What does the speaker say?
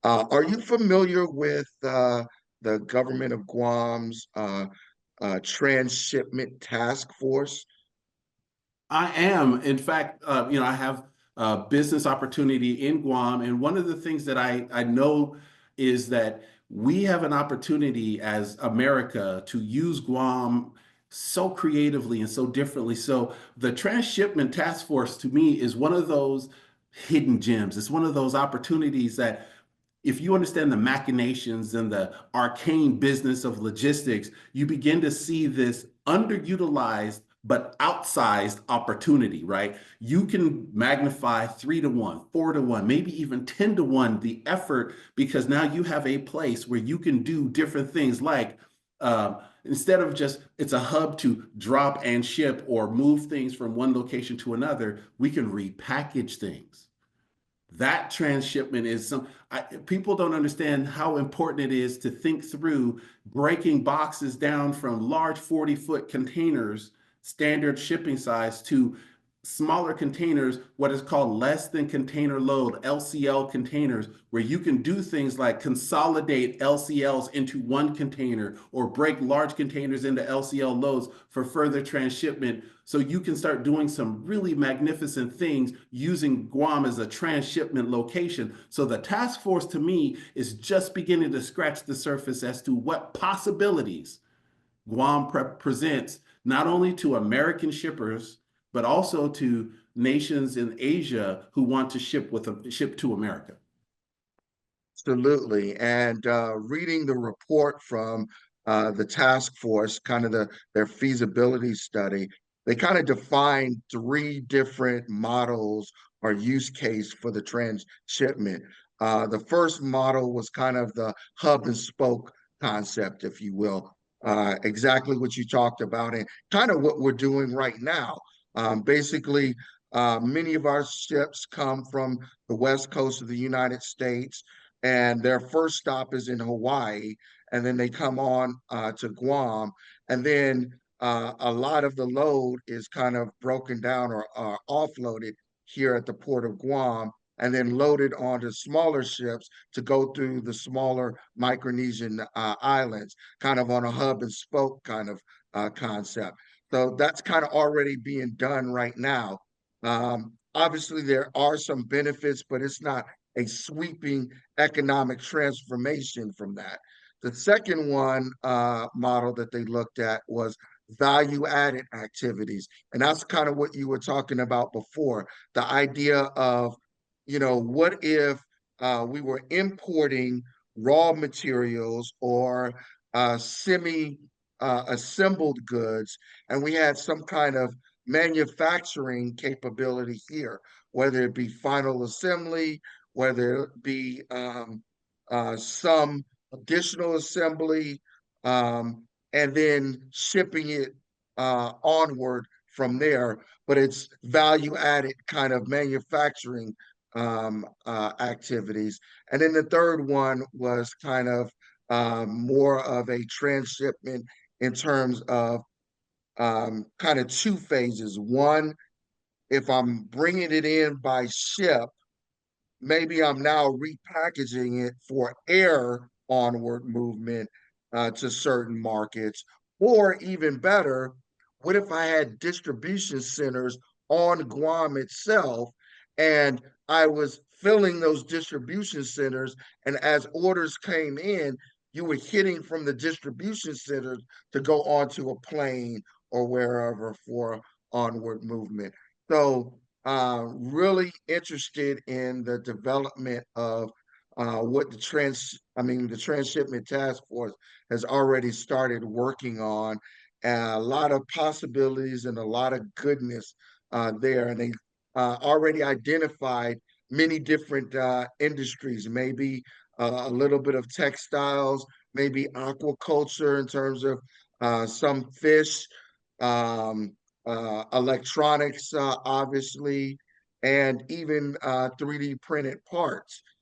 Are you familiar with the government of Guam's transshipment task force? I am. In fact, I have a business opportunity in Guam, and one of the things that I know is that we have an opportunity as America to use Guam so creatively and so differently. So the transshipment task force to me is one of those hidden gems. It's one of those opportunities that if you understand the machinations and the arcane business of logistics, you begin to see this underutilized but outsized opportunity, right? You can magnify 3 to 1, 4 to 1, maybe even 10 to 1 the effort because now you have a place where you can do different things like instead of just it's a hub to drop and ship or move things from one location to another, we can repackage things. That transshipment is people don't understand how important it is to think through breaking boxes down from large 40-foot containers, standard shipping size, to smaller containers, what is called less than container load, LCL containers, where you can do things like consolidate LCLs into one container or break large containers into LCL loads for further transshipment. So you can start doing some really magnificent things using Guam as a transshipment location. So the task force to me is just beginning to scratch the surface as to what possibilities Guam presents not only to American shippers, but also to nations in Asia who want to ship to America. Absolutely. And reading the report from the task force, kind of their feasibility study, they kind of defined three different models or use case for the transshipment. The first model was kind of the hub and spoke concept, if you will, exactly what you talked about, and kind of what we're doing right now. Basically, many of our ships come from the west coast of the United States, and their first stop is in Hawaii, and then they come on to Guam, and then a lot of the load is kind of broken down or offloaded here at the port of Guam, and then loaded onto smaller ships to go through the smaller Micronesian islands, kind of on a hub and spoke kind of concept. So that's kind of already being done right now. Obviously, there are some benefits, but it's not a sweeping economic transformation from that. The second one model that they looked at was value added activities. And that's kind of what you were talking about before. The idea of, what if we were importing raw materials or semi assembled goods, and we had some kind of manufacturing capability here, whether it be final assembly, whether it be some additional assembly, and then shipping it onward from there. But it's value added kind of manufacturing activities. And then the third one was kind of more of a transshipment in terms of kind of two phases. One, if I'm bringing it in by ship, maybe I'm now repackaging it for air onward movement to certain markets. Or even better, what if I had distribution centers on Guam itself and I was filling those distribution centers, and as orders came in, you were hitting from the distribution centers to go onto a plane or wherever for onward movement. So really interested in the development of what the transshipment task force has already started working on. A lot of possibilities and a lot of goodness there. And they already identified many different industries, maybe a little bit of textiles, maybe aquaculture in terms of some fish, electronics, obviously, and even 3D printed parts.